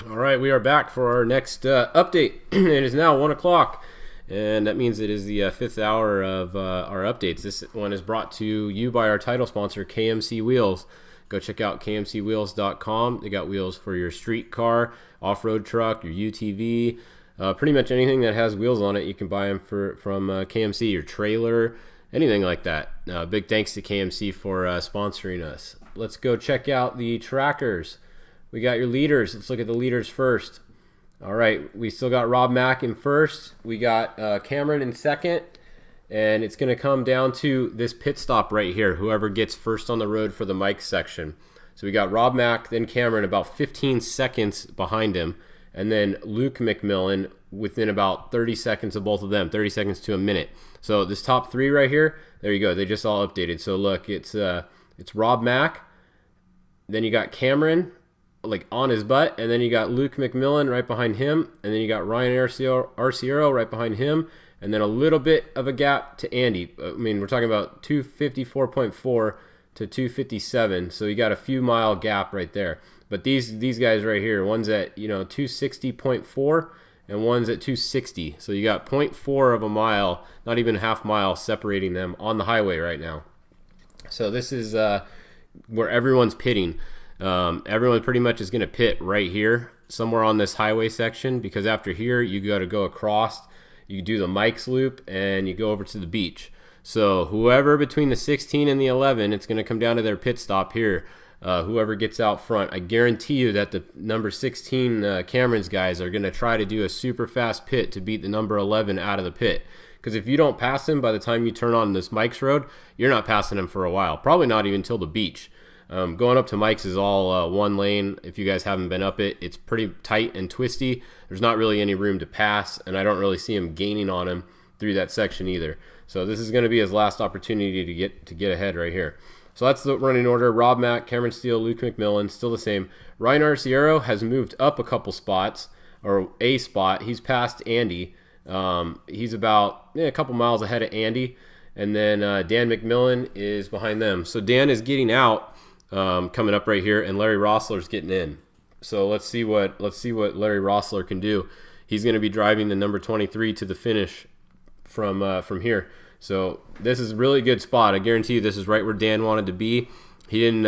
All right, we are back for our next update. It is now 1 o'clock, and that means it is the fifth hour of our updates. This one is brought to you by our title sponsor, KMC Wheels. Go check out kmcwheels.com. They got wheels for your street car, off-road truck, your UTV, pretty much anything that has wheels on it. You can buy them from KMC, your trailer, anything like that. Big thanks to KMC for sponsoring us. Let's go check out the trackers. We got your leaders. Let's look at the leaders first. All right, we still got Rob Mack in first. We got Cameron in second. And it's going to come down to this pit stop right here, whoever gets first on the road for the Mike section. So we got Rob Mack, then Cameron about 15 seconds behind him. And then Luke McMillan within about 30 seconds of both of them, 30 seconds to a minute. So this top three right here, there you go. They just all updated. So look, it's Rob Mack. Then you got Cameron, like on his butt, and then you got Luke McMillan right behind him, and then you got Ryan Arciero right behind him, and then a little bit of a gap to Andy. I mean, we're talking about 254.4 to 257, so you got a few mile gap right there. But these guys right here, one's at 260.4 and one's at 260, so you got 0.4 of a mile, not even a half mile separating them on the highway right now. So this is where everyone's pitting. Everyone pretty much is going to pit right here, somewhere on this highway section, because after here, you got to go across, you do the Mike's loop, and you go over to the beach. So whoever between the 16 and the 11, it's going to come down to their pit stop here. Whoever gets out front, I guarantee you that the number 16 Cameron's guys are going to try to do a super fast pit to beat the number 11 out of the pit. Because if you don't pass him by the time you turn on this Mike's road, you're not passing him for a while. Probably not even till the beach. Going up to Mike's is all one lane. If you guys haven't been up it, it's pretty tight and twisty. There's not really any room to pass, and I don't really see him gaining on him through that section either. So this is going to be his last opportunity to get ahead right here. So that's the running order. Rob Mack, Cameron Steele, Luke McMillan, still the same. Ryan Arciero has moved up a couple spots, or a spot. He's passed Andy. He's about a couple miles ahead of Andy. And then Dan McMillan is behind them. So Dan is getting out. Coming up right here, and Larry Rossler's getting in. So let's see what Larry Rossler can do. He's going to be driving the number 23 to the finish from here. So this is a really good spot. I guarantee you, this is right where Dan wanted to be. He didn't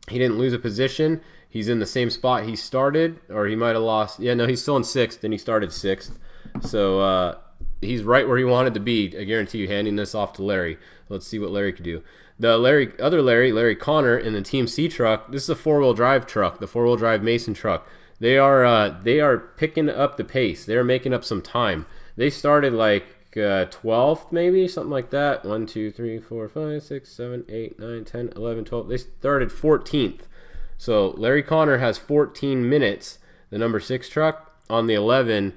lose a position. He's in the same spot he started, or he might have lost. Yeah, no, he's still in sixth, and he started sixth. So he's right where he wanted to be. I guarantee you, handing this off to Larry. Let's see what Larry could do. The Larry Connor in the Team C truck. This is a four-wheel drive truck, the four-wheel drive Mason truck. They are picking up the pace. They're making up some time. They started like 12th, maybe something like that. 1, 2, 3, 4, 5, 6, 7, 8, 9, 10, 11, 12. They started 14th. So Larry Connor has 14 minutes. The number 6 truck on the 11.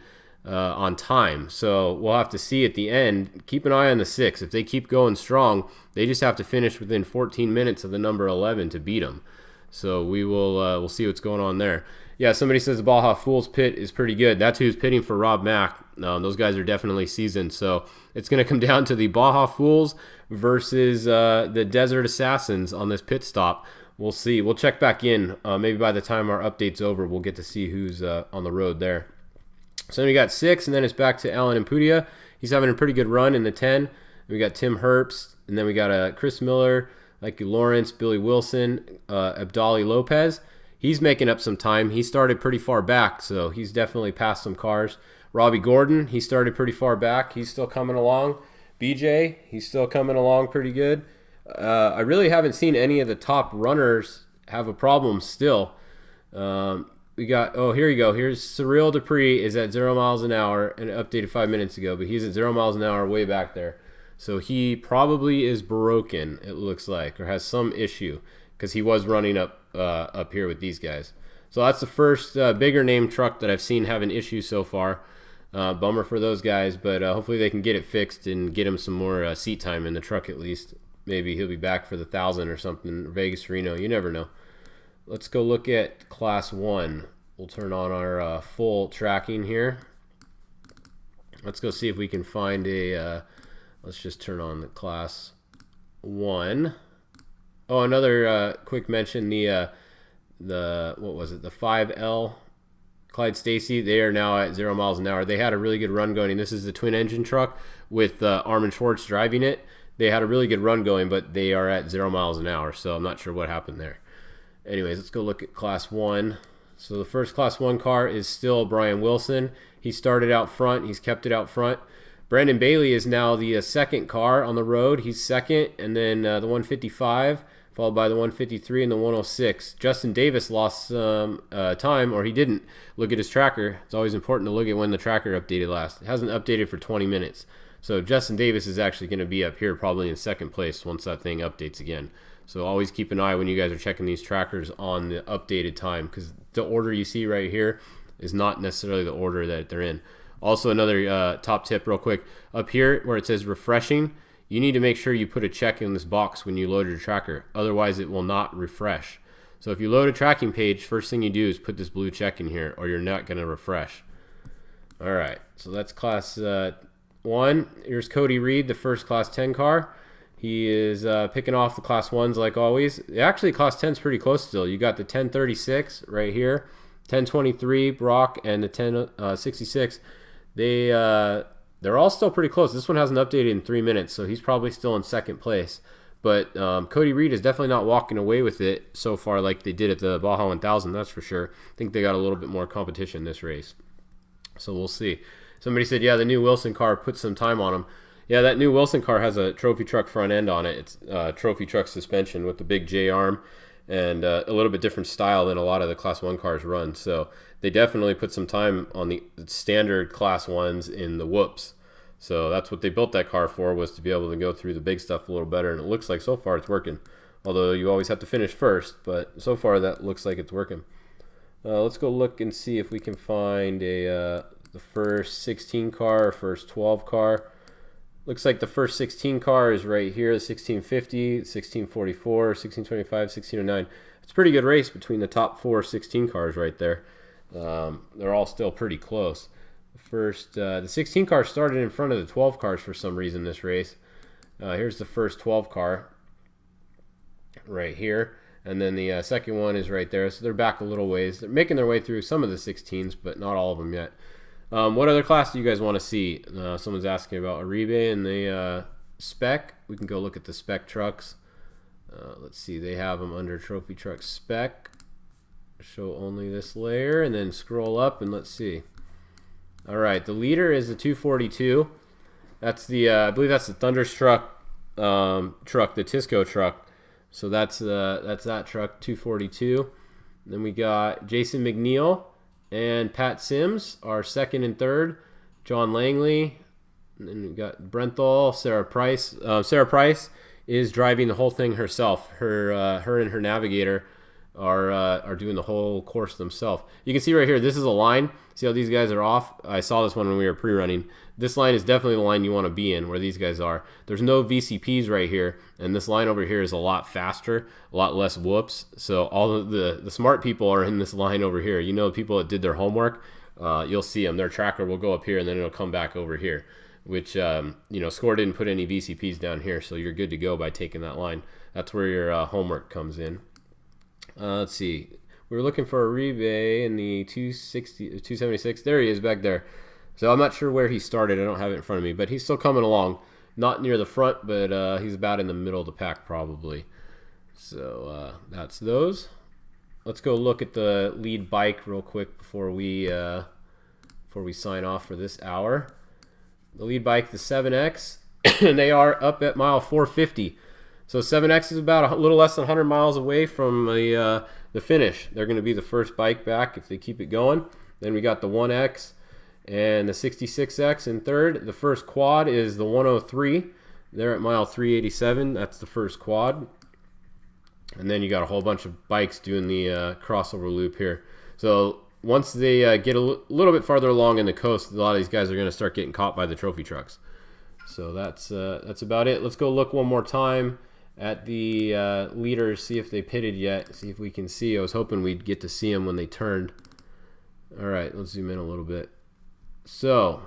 On time. So we'll have to see at the end. Keep an eye on the 6. If they keep going strong, they just have to finish within 14 minutes of the number 11 to beat them. So we'll see what's going on there. Yeah, somebody says the Baja Fools pit is pretty good. That's who's pitting for Rob Mack. Those guys are definitely seasoned. So it's going to come down to the Baja Fools versus the Desert Assassins on this pit stop. We'll see. We'll check back in. Maybe by the time our update's over, we'll get to see who's on the road there. So then we got 6, and then it's back to Alan Impudia. He's having a pretty good run in the 10. We got Tim Herbst, and then we got Chris Miller, like Lawrence, Billy Wilson, Abdali Lopez. He's making up some time. He started pretty far back, so he's definitely passed some cars. Robbie Gordon, he started pretty far back. He's still coming along. BJ, he's still coming along pretty good. I really haven't seen any of the top runners have a problem still. We got, here you go. Here's Cyril Dupree is at 0 miles an hour and updated 5 minutes ago, but he's at 0 miles an hour way back there. So he probably is broken, it looks like, or has some issue because he was running up here with these guys. So that's the first bigger name truck that I've seen have an issue so far. Bummer for those guys, but hopefully they can get it fixed and get him some more seat time in the truck at least. Maybe he'll be back for the 1,000 or something, Vegas, Reno, you never know. Let's go look at Class 1. We'll turn on our full tracking here. Let's go see if we can find a, let's just turn on the Class 1. Oh, another quick mention, the what was it, the 5L Clyde Stacy, they are now at 0 miles an hour. They had a really good run going, and this is the twin engine truck with Armin Schwartz driving it. They had a really good run going, but they are at 0 miles an hour, so I'm not sure what happened there. Anyways, let's go look at Class 1. So the first Class 1 car is still Brian Wilson. He started out front. He's kept it out front. Brandon Bailey is now the second car on the road. He's second, and then the 155, followed by the 153 and the 106. Justin Davis lost some time, or he didn't look at his tracker. It's always important to look at when the tracker updated last. It hasn't updated for 20 minutes. So Justin Davis is actually going to be up here probably in second place once that thing updates again. So always keep an eye when you guys are checking these trackers on the updated time, because the order you see right here is not necessarily the order that they're in. Also, another top tip real quick. Up here where it says refreshing, you need to make sure you put a check in this box when you load your tracker. Otherwise, it will not refresh. So if you load a tracking page, first thing you do is put this blue check in here, or you're not going to refresh. All right, so that's Class 1. Here's Cody Reed, the first Class 10 car. He is picking off the Class 1s like always. Actually, Class 10's pretty close still. You got the 1036 right here, 1023 Brock, and the 1066. They're all still pretty close. This one hasn't updated in 3 minutes, so he's probably still in second place. But Cody Reed is definitely not walking away with it so far like they did at the Baja 1000, that's for sure. I think they got a little bit more competition this race. So we'll see. Somebody said, yeah, the new Wilson car put some time on him. Yeah, that new Wilson car has a trophy truck front end on it. It's trophy truck suspension with the big J-arm and a little bit different style than a lot of the Class 1 cars run. So they definitely put some time on the standard Class 1s in the whoops. So that's what they built that car for, was to be able to go through the big stuff a little better. And it looks like so far it's working. Although you always have to finish first, but so far that looks like it's working. Let's go look and see if we can find the first 16 car or first 12 car. Looks like the first 16 car is right here, the 1650, 1644, 1625, 1609. It's a pretty good race between the top 4 16 cars right there. They're all still pretty close. The 16 car started in front of the 12 cars for some reason this race. Here's the first 12 car right here. And then the second one is right there. So they're back a little ways. They're making their way through some of the 16s, but not all of them yet. What other class do you guys want to see? Someone's asking about Aribe and the spec. We can go look at the spec trucks. Let's see. They have them under trophy truck spec. Show only this layer, and then scroll up and let's see. All right, the leader is the 242. That's the I believe that's the Thunderstruck truck, the Tisco truck. So that's that truck, 242. Then we got Jason McNeil and Pat Sims are second and third. John Langley, and then we got Brenthal, Sarah Price. Sarah Price is driving the whole thing herself. Her and her navigator are doing the whole course themselves. You can see right here, this is a line. See how these guys are off? I saw this one when we were pre-running. This line is definitely the line you want to be in, where these guys are. There's no VCPs right here, and this line over here is a lot faster, a lot less whoops. So all of the smart people are in this line over here. You know, people that did their homework, you'll see them. Their tracker will go up here, and then it'll come back over here, which, you know, SCORE didn't put any VCPs down here, so you're good to go by taking that line. That's where your homework comes in. Let's see. We were looking for a Uribe in the 276. There he is back there. So I'm not sure where he started. I don't have it in front of me, but he's still coming along. Not near the front, but he's about in the middle of the pack probably. So that's those. Let's go look at the lead bike real quick before we sign off for this hour. The lead bike, the 7X, and they are up at mile 450. So 7X is about a little less than 100 miles away from the finish. They're going to be the first bike back if they keep it going. Then we got the 1X and the 66X in third. The first quad is the 103. They're at mile 387. That's the first quad. And then you got a whole bunch of bikes doing the crossover loop here. So once they get a little bit farther along in the coast, a lot of these guys are going to start getting caught by the trophy trucks. So that's about it. Let's go look one more time at the leaders, see if they pitted yet, see if we can see. I was hoping we'd get to see them when they turned. All right, let's zoom in a little bit. So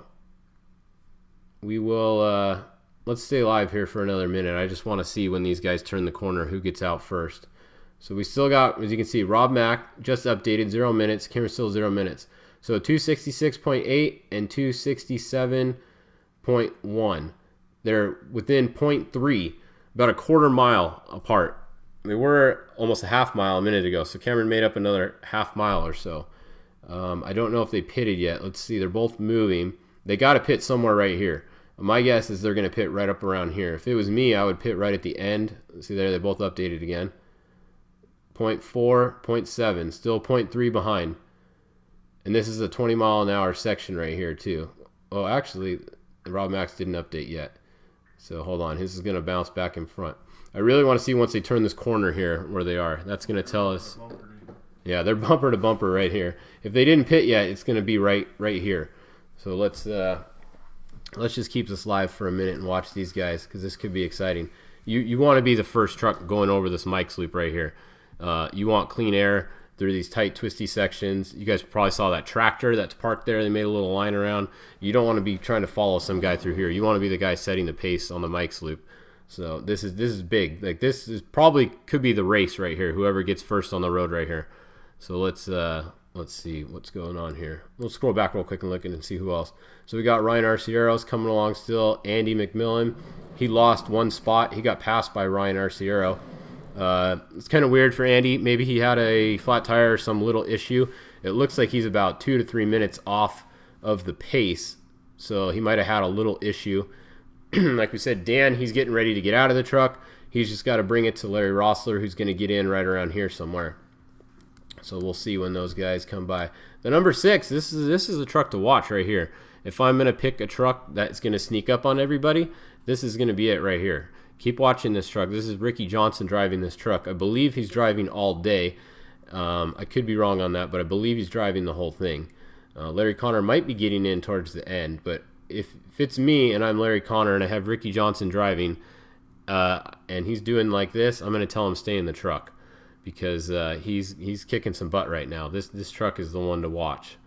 we will let's stay live here for another minute. I just want to see when these guys turn the corner who gets out first. So we still got, as you can see, Rob Mack just updated 0 minutes, Cameron still 0 minutes. So 266.8 and 267.1. They're within 0.3, about a quarter mile apart. They were almost a half mile a minute ago, so Cameron made up another half mile or so. I don't know if they pitted yet. Let's see. They're both moving. They got to pit somewhere right here. My guess is they're going to pit right up around here. If it was me, I would pit right at the end. See there, they both updated again. 0.4, 0.7, still 0.3 behind. And this is a 20-mile-an-hour section right here too. Oh, actually, Rob Max didn't update yet. So hold on, his is going to bounce back in front. I really want to see once they turn this corner here where they are. That's going to tell us. Yeah, they're bumper to bumper right here. If they didn't pit yet, it's going to be right here. So let's just keep this live for a minute and watch these guys, because this could be exciting. You want to be the first truck going over this Mike's Loop right here. You want clean air through these tight, twisty sections. You guys probably saw that tractor that's parked there. They made a little line around. You don't want to be trying to follow some guy through here. You want to be the guy setting the pace on the Mike's Loop. So this is big. Like, this is probably could be the race right here. Whoever gets first on the road right here. So let's see what's going on here. We'll scroll back real quick and look and see who else. So we got Ryan Arcieros coming along still. Andy McMillan. He lost one spot. He got passed by Ryan Arciero. It's kind of weird for Andy. Maybe he had a flat tire or some little issue. It looks like he's about 2 to 3 minutes off of the pace. So he might have had a little issue. Like we said, Dan, he's getting ready to get out of the truck. He's just got to bring it to Larry Rossler, who's going to get in right around here somewhere. So we'll see when those guys come by. The number 6, this is a truck to watch right here. If I'm going to pick a truck that's going to sneak up on everybody, this is going to be it right here. Keep watching this truck. This is Ricky Johnson driving this truck. I believe he's driving all day. I could be wrong on that, but I believe he's driving the whole thing. Larry Connor might be getting in towards the end, but if it's me and I'm Larry Connor and I have Ricky Johnson driving and he's doing like this, I'm going to tell him stay in the truck, because he's kicking some butt right now. This truck is the one to watch.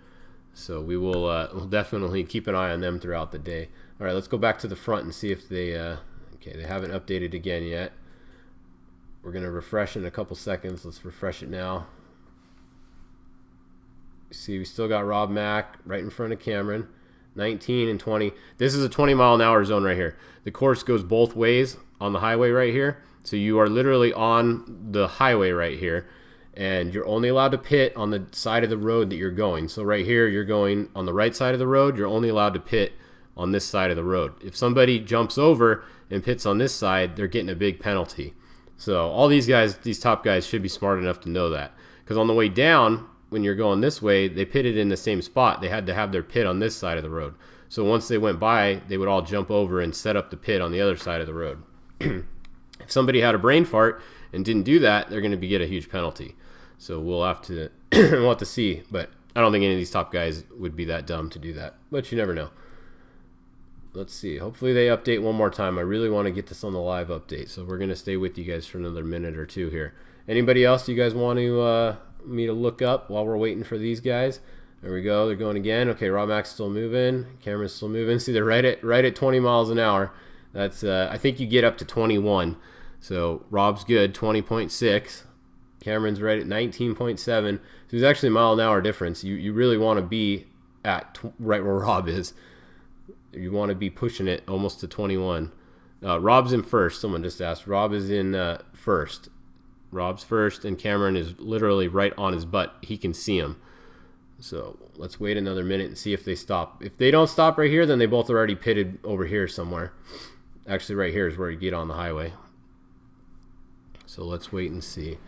So we will we'll definitely keep an eye on them throughout the day. All right, let's go back to the front and see if they okay, they haven't updated again yet. We're going to refresh in a couple seconds. Let's refresh it now. See, we still got Rob Mack right in front of Cameron. 19 and 20. This is a 20-mile-an-hour zone right here. The course goes both ways on the highway right here. So you are literally on the highway right here, and you're only allowed to pit on the side of the road that you're going. So right here, you're going on the right side of the road. You're only allowed to pit on this side of the road. If somebody jumps over and pits on this side, they're getting a big penalty. So all these guys, these top guys, should be smart enough to know that. Because on the way down, when you're going this way, they pitted in the same spot. They had to have their pit on this side of the road. So once they went by, they would all jump over and set up the pit on the other side of the road. If somebody had a brain fart and didn't do that, they're going to get a huge penalty. So we'll have to we'll have to see. But I don't think any of these top guys would be that dumb to do that. But you never know. Let's see. Hopefully they update one more time. I really want to get this on the live update. So we're going to stay with you guys for another minute or two here. Anybody else you guys want to me to look up while we're waiting for these guys? There we go. They're going again. Okay, Rob Mac's still moving. Cameron's still moving. See, they're right at 20 miles an hour. That's I think you get up to 21. So Rob's good, 20.6. Cameron's right at 19.7. So there's actually a mile an hour difference. You really want to be at right where Rob is. You want to be pushing it almost to 21. Rob's in first. Someone just asked. Rob is in first. Rob's first, and Cameron is literally right on his butt. He can see him. So let's wait another minute and see if they stop. If they don't stop right here, then they both are already pitted over here somewhere. Actually, right here is where you get on the highway. So let's wait and see.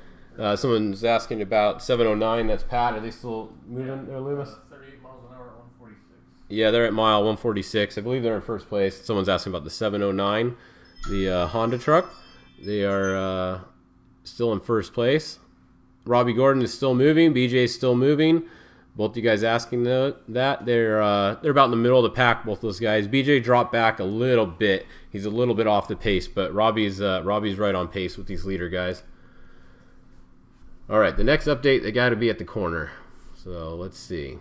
Someone's asking about 709. That's Pat. Are they still moving there, Loomis? 38 miles an hour at 146. Yeah, they're at mile 146. I believe they're in first place. Someone's asking about the 709, the Honda truck. They are still in first place. Robbie Gordon is still moving. BJ is still moving. Both you guys asking that. They're about in the middle of the pack, both those guys. BJ dropped back a little bit. He's a little bit off the pace, but Robbie's right on pace with these leader guys. All right, the next update, they got to be at the corner. So let's see.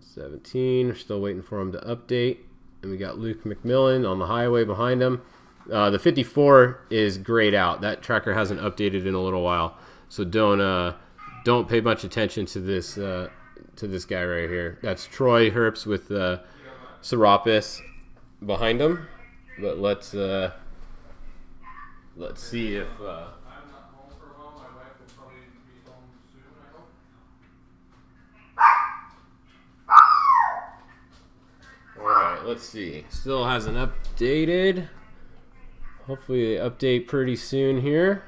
17, we're still waiting for him to update. And we got Luke McMillan on the highway behind him. The 54 is grayed out. That tracker hasn't updated in a little while. So don't pay much attention to this to this guy right here. That's Troy Herps with Serapis behind him. But let's see if. I'm not home for a while. My wife will probably be home soon, I hope. All right, let's see. Still hasn't updated. Hopefully, they update pretty soon here.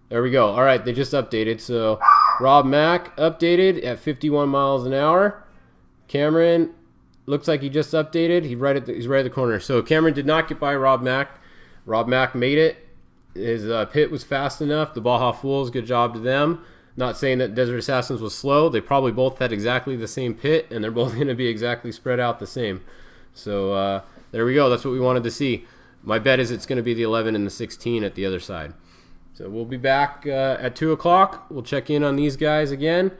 There we go. All right, they just updated. So Rob Mack updated at 51 miles an hour. Cameron looks like he just updated. He's right at the corner. So Cameron did not get by Rob Mack. Rob Mack made it. His pit was fast enough. The Baja Fools, good job to them. Not saying that Desert Assassins was slow. They probably both had exactly the same pit, and they're both going to be exactly spread out the same. So there we go. That's what we wanted to see. My bet is it's going to be the 11 and the 16 at the other side. So we'll be back at 2 o'clock. We'll check in on these guys again.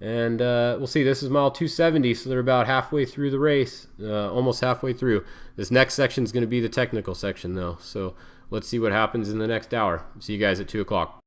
And we'll see. This is mile 270, so they're about halfway through the race, almost halfway through. This next section is going to be the technical section, though. So let's see what happens in the next hour. See you guys at 2 o'clock.